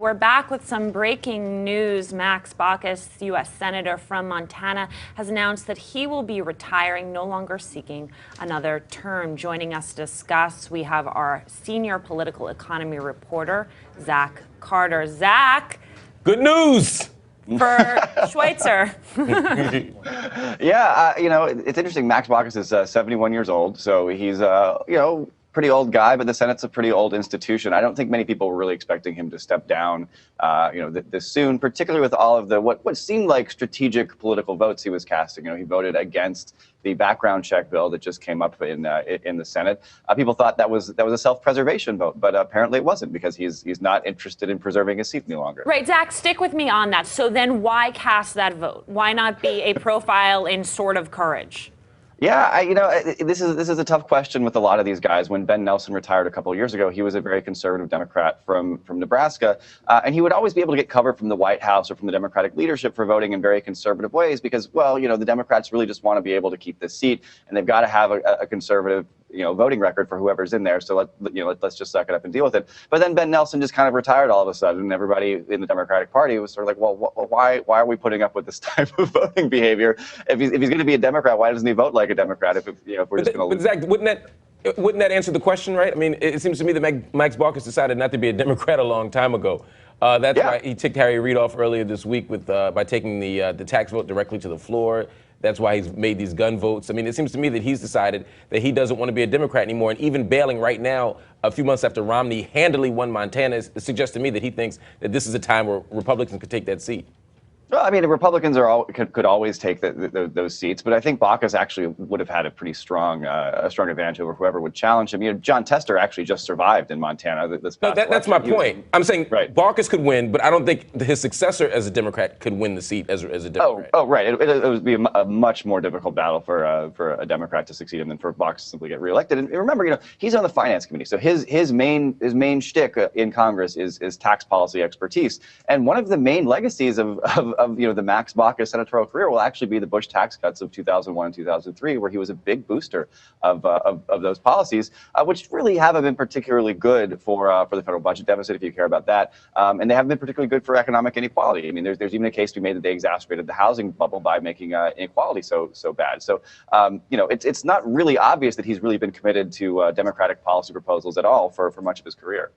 We're back with some breaking news. Max Baucus, U.S. Senator from Montana, has announced that he will be retiring, no longer seeking another term. Joining us to discuss, we have our senior political economy reporter, Zach Carter. Zach. Good news for Schweitzer. Yeah, it's interesting. Max Baucus is 71 years old, so he's, pretty old guy, but the Senate's a pretty old institution. I don't think many people were really expecting him to step down, this soon, particularly with all of the what seemed like strategic political votes he was casting. He voted against the background check bill that just came up in the Senate. People thought that was a self-preservation vote, but apparently it wasn't, because he's not interested in preserving his seat any longer. Right, Zach, stick with me on that. So then why cast that vote? Why not be a profile in sort of courage? Yeah, this is a tough question with a lot of these guys. When Ben Nelson retired a couple of years ago, he was a very conservative Democrat from Nebraska, and he would always be able to get cover from the White House or from the Democratic leadership for voting in very conservative ways, because, well, the Democrats really just want to be able to keep this seat, and they've got to have a conservative voting record for whoever's in there. So let's just suck it up and deal with it. But then Ben Nelson just kind of retired all of a sudden, and everybody in the Democratic Party was sort of like, well, why are we putting up with this type of voting behavior? If he's going to be a Democrat, why doesn't he vote like a Democrat? If we're just going to. But Zach, wouldn't that answer the question, right? I mean, it seems to me that Max Baucus decided not to be a Democrat a long time ago. That's why he ticked Harry Reid off earlier this week by taking the tax vote directly to the floor. That's why he's made these gun votes. I mean, it seems to me that he's decided that he doesn't want to be a Democrat anymore. And even bailing right now, a few months after Romney handily won Montana, suggests to me that he thinks that this is a time where Republicans could take that seat. Well, I mean, the Republicans could always take those seats, but I think Baucus actually would have had a pretty strong advantage over whoever would challenge him. John Tester actually just survived in Montana this past election. That's my point. I'm saying right. Baucus could win, but I don't think his successor as a Democrat could win the seat as a Democrat. Oh, right. It would be a much more difficult battle for a Democrat to succeed in than for Baucus to simply get reelected. And remember, he's on the Finance Committee, so his main shtick in Congress is tax policy expertise. And one of the main legacies of the Max Baucus senatorial career will actually be the Bush tax cuts of 2001 and 2003, where he was a big booster of those policies, which really haven't been particularly good for the federal budget deficit, if you care about that, and they haven't been particularly good for economic inequality. I mean, there's even a case to be made that they exacerbated the housing bubble by making inequality so bad. So it's not really obvious that he's really been committed to Democratic policy proposals at all for much of his career.